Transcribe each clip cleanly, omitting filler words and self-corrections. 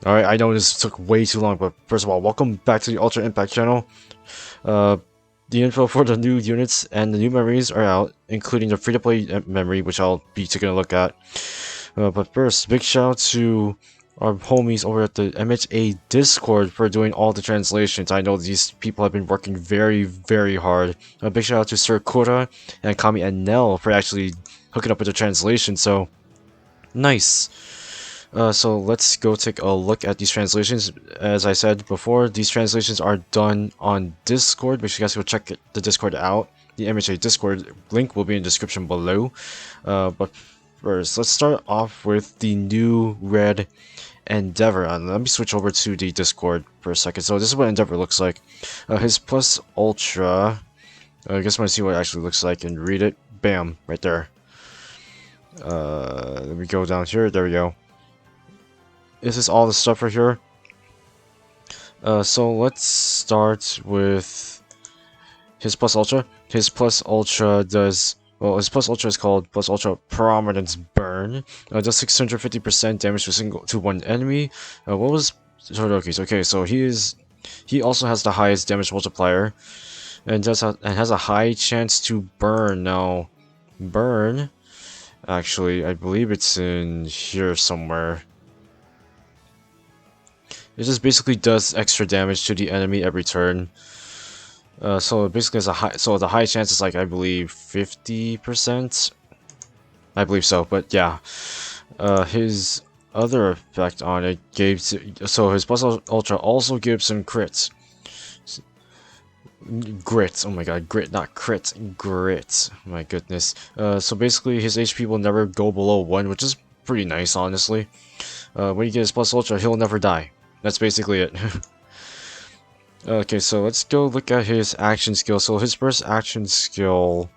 Alright, I know this took way too long, but first of all, welcome back to the Ultra Impact channel. Uh, the info for the new units and the new memories are out, including the free-to-play memory, which I'll be taking a look at. But first, big shout out to our homies over at the MHA Discord for doing all the translations. I know these people have been working very, very hard. A big shout out to Sir Kura and Kami and Nell for actually hooking up with the translation, so nice. So let's go take a look at these translations. As I said before, these translations are done on Discord. Make sure you guys go check the Discord out. The MHA Discord link will be in the description below. But first, let's start off with the new red Endeavor. Let me switch over to the Discord for a second. So this is what Endeavor looks like. His Plus Ultra. I guess I want to see what it actually looks like and read it. Bam, right there. Let me go down here. There we go. This is all the stuff right here. So let's start with his Plus Ultra. His Plus Ultra does, well, his Plus Ultra is called Plus Ultra Prominence Burn. Does 650% damage to one enemy. What was okay? So he also has the highest damage multiplier, and has a high chance to burn. Now, burn. Actually, I believe it's in here somewhere. It just basically does extra damage to the enemy every turn. So it basically has the high chance is like, I believe 50%. I believe so, but yeah. His other effect on it so his Plus Ultra also gives him crits. Grit, oh my god, grit, not crit, grit. My goodness. So basically his HP will never go below 1, which is pretty nice, honestly. When you get his Plus Ultra, he'll never die. That's basically it. Okay, so let's go look at his action skill. So his first action skill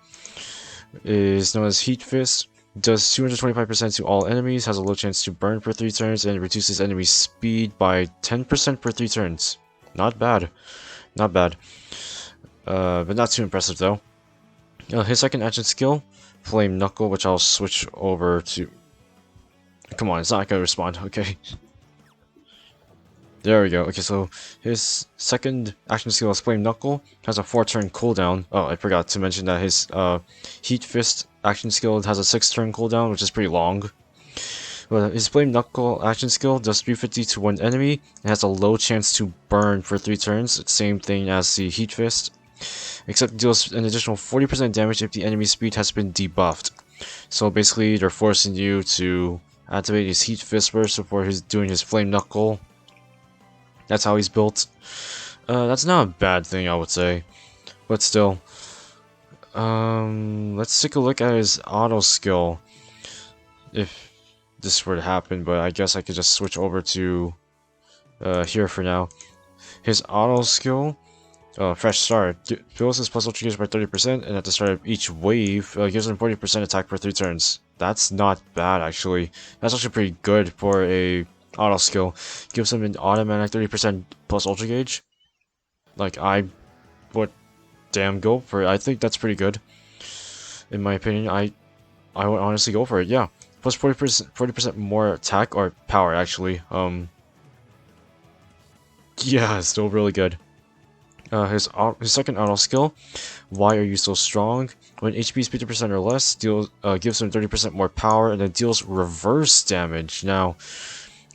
is known as Heat Fist. Does 225% to all enemies, has a low chance to burn for 3 turns, and reduces enemy speed by 10% for 3 turns. Not bad. Not bad. But not too impressive though. His second action skill, Flame Knuckle, which I'll switch over to. Come on, it's not gonna respond, okay. There we go. Okay, so his second action skill is Flame Knuckle, has a 4-turn cooldown. Oh, I forgot to mention that his Heat Fist action skill has a 6-turn cooldown, which is pretty long. But his Flame Knuckle action skill does 350 to one enemy, and has a low chance to burn for 3 turns. It's same thing as the Heat Fist, except deals an additional 40% damage if the enemy's speed has been debuffed. So basically, they're forcing you to activate his Heat Fist first before doing his Flame Knuckle. That's how he's built. That's not a bad thing, I would say. But still. Let's take a look at his auto skill. If this were to happen, but I guess I could just switch over to here for now. His auto skill, Fresh Start, fills his plus ultra gauge by 30%, and at the start of each wave, gives him 40% attack for 3 turns. That's not bad, actually. That's actually pretty good for a auto skill. Gives him an automatic 30% plus ultra gauge. Like, I would damn go for it. I think that's pretty good. In my opinion, I would honestly go for it, yeah. Plus 40% more attack, or power, actually. Yeah, it's still really good. His second auto skill, Why Are You So Strong? When HP is 50% or less, gives him 30% more power, and then deals reverse damage. Now,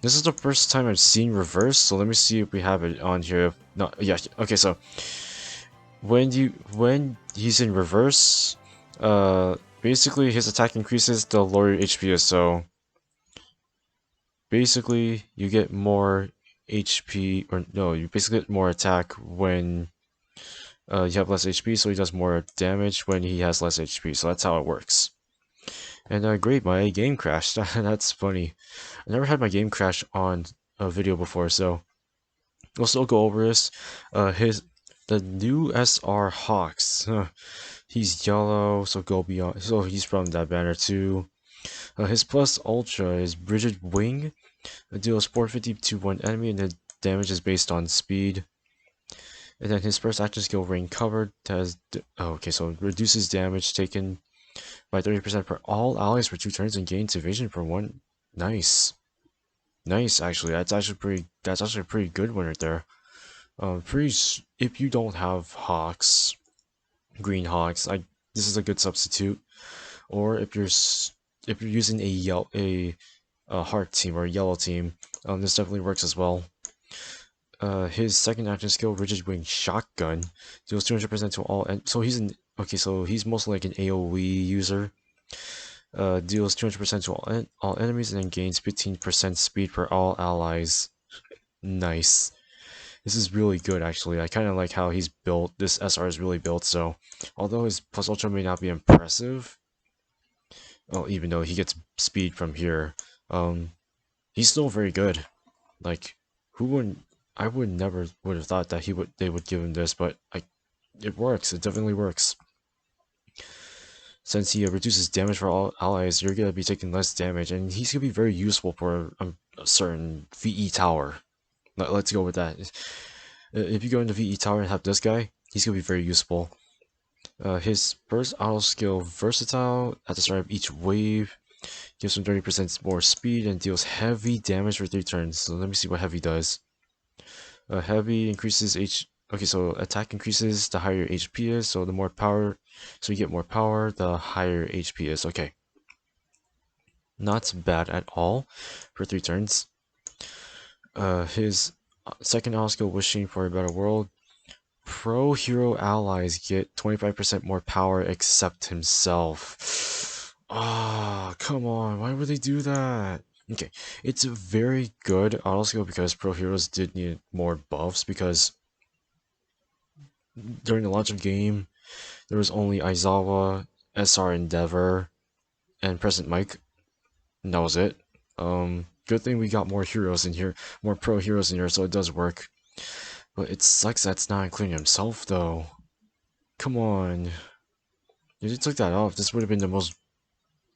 this is the first time I've seen reverse, so let me see if we have it on here. No, yeah, okay, so when he's in reverse, basically his attack increases the lower your HP is, so basically you get more HP, or no, you basically get more attack when you have less HP, so he does more damage when he has less HP, so that's how it works. And great, my game crashed. That's funny. I never had my game crash on a video before, so we'll still go over this. The new SR HAWKS. He's yellow, so go beyond. So he's from that banner too. His plus ultra is Rigid Wing. It deals 450 to one enemy, and the damage is based on speed. And then his first action skill, Rain Covered, has okay, so reduces damage taken by 30% for all allies for 2 turns and gains evasion for 1. Nice. Nice, actually. That's actually a pretty good one right there. If you don't have Hawks, green Hawks, this is a good substitute. Or if you're using a heart team or a yellow team, this definitely works as well. His second action skill, Rigid Wing Shotgun, deals 200% to all. So so he's mostly like an AOE user. Deals 200% to all enemies and then gains 15% speed for all allies. Nice. This is really good, actually. I kind of like how he's built. This SR is really built. So, although his plus ultra may not be impressive, well, even though he gets speed from here, he's still very good. Like, who wouldn't? I would have thought that they would give him this, but it works. It definitely works. Since he reduces damage for all allies, you're gonna be taking less damage, and he's gonna be very useful for a certain VE tower. Let's go with that. If you go into VE tower and have this guy, he's gonna be very useful. His first auto skill, Versatile, at the start of each wave, gives him 30% more speed and deals heavy damage for 3 turns. So let me see what heavy does. Heavy increases Okay, so attack increases the higher your HP is, so the more power, so you get more power, the higher HP is. Okay. Not bad at all for 3 turns. His second auto skill, Wishing for a Better World. Pro hero allies get 25% more power except himself. Ah, come on, why would they do that? Okay, it's a very good auto skill because pro heroes did need more buffs because during the launch of game, there was only Aizawa, SR Endeavor, and Present Mike, and that was it. Good thing we got more heroes in here, more pro heroes in here, so it does work. But it sucks that's not including himself, though. Come on. If you took that off, this would have been the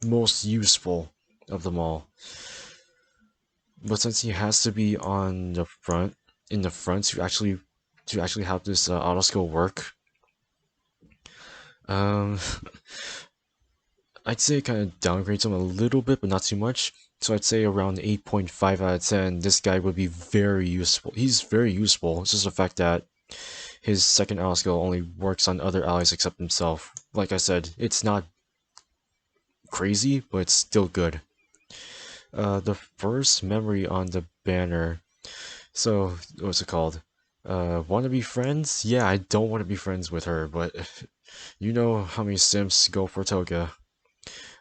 most useful of them all. But since he has to be on the front, in the front to actually have this auto skill work, I'd say it kind of downgrades him a little bit, but not too much. So I'd say around 8.5 out of 10. This guy would be very useful. He's very useful. It's just the fact that his second auto skill only works on other allies except himself. Like I said, it's not crazy, but it's still good. The first memory on the banner. So, what's it called? Want to be friends? Yeah, I don't want to be friends with her, but you know how many simps go for Toga.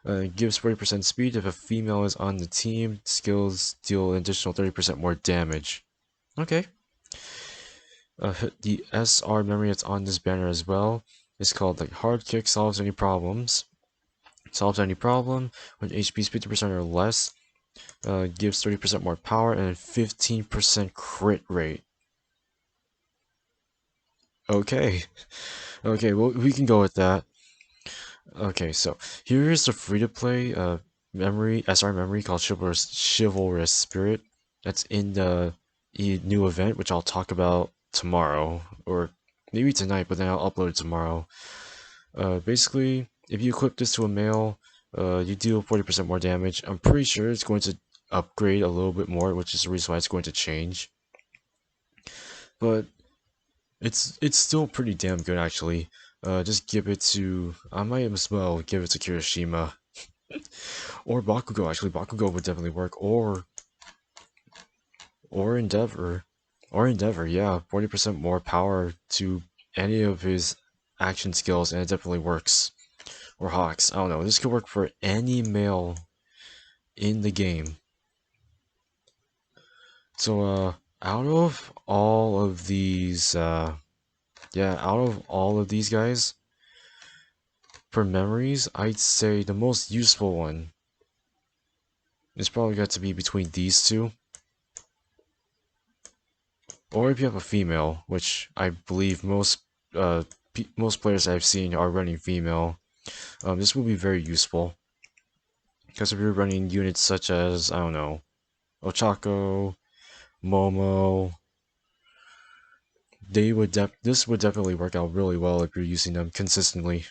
Gives 40% speed if a female is on the team. Skills deal an additional 30% more damage. Okay. The SR memory that's on this banner as well is called like Hard Kick Solves Any Problems. Solves any problem when HP is 50% or less. Gives 30% more power and 15% crit rate. Okay. Okay, well, we can go with that. Okay, so here is the free-to-play SR memory called Chivalrous Spirit. That's in the new event, which I'll talk about tomorrow, or maybe tonight, but then I'll upload it tomorrow. Basically, if you equip this to a male, you deal 40% more damage. I'm pretty sure it's going to upgrade a little bit more, which is the reason why it's going to change. But it's still pretty damn good, actually. Just give it to... I might as well give it to Kirishima. Or Bakugo, actually. Bakugo would definitely work. Or Endeavor. Or Endeavor, yeah. 40% more power to any of his action skills, and it definitely works. Or Hawks. I don't know. This could work for any male in the game. So, out of all of these... yeah, out of all of these guys, for memories, I'd say the most useful one is probably got to be between these two. Or if you have a female, which I believe most players I've seen are running female, this will be very useful. Because if you're running units such as, I don't know, Ochako, Momo, this would definitely work out really well if you're using them consistently.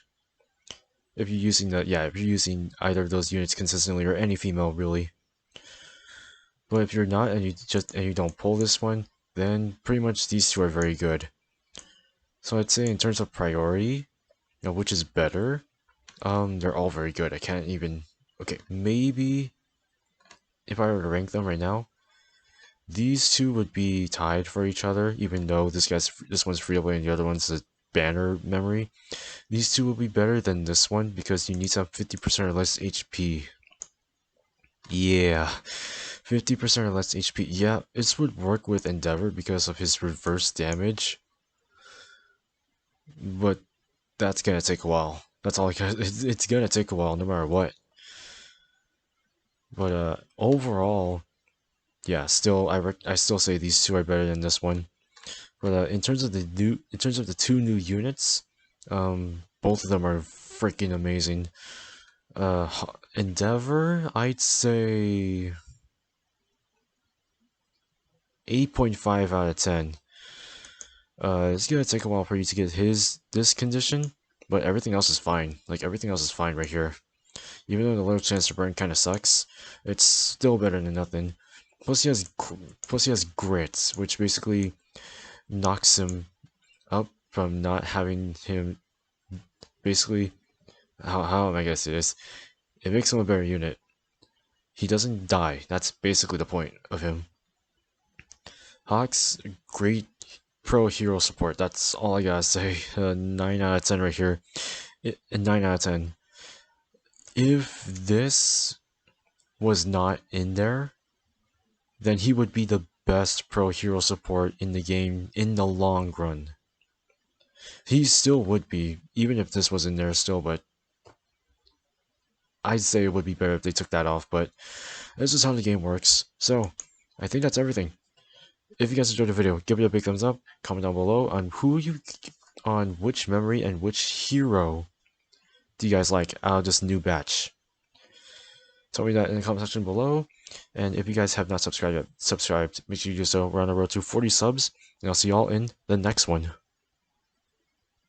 If you're using either of those units consistently, or any female really. But if you're not and you don't pull this one, then pretty much these two are very good. So I'd say in terms of priority, which is better, they're all very good. I can't even. Okay, maybe if I were to rank them right now, these two would be tied for each other, even though this one's free to play and the other one's a banner memory. These two will be better than this one because you need to have 50% or less HP. Yeah, 50% or less HP. Yeah, this would work with Endeavor because of his reverse damage, but that's gonna take a while. That's all I got. It's gonna take a while no matter what. But overall, yeah, still I still say these two are better than this one. But in terms of the two new units, both of them are freaking amazing. Endeavor, I'd say 8.5 out of 10. It's gonna take a while for you to get this condition, but everything else is fine. Like everything else is fine right here. Even though the little chance to burn kind of sucks, it's still better than nothing. Plus he has grit, which basically knocks him up from not having him. Basically, how am I gonna say this? It makes him a better unit. He doesn't die. That's basically the point of him. HAWKS, great pro hero support. That's all I gotta say. 9 out of 10 right here. 9 out of 10. If this was not in there, then he would be the best pro hero support in the game in the long run. He still would be, even if this was in there still, but I'd say it would be better if they took that off, but this is how the game works. So, I think that's everything. If you guys enjoyed the video, give it a big thumbs up, comment down below on which memory and which hero do you guys like out of this new batch. Tell me that in the comment section below, and if you guys have not subscribed yet, make sure you do so. We're on the road to 40 subs, and I'll see y'all in the next one.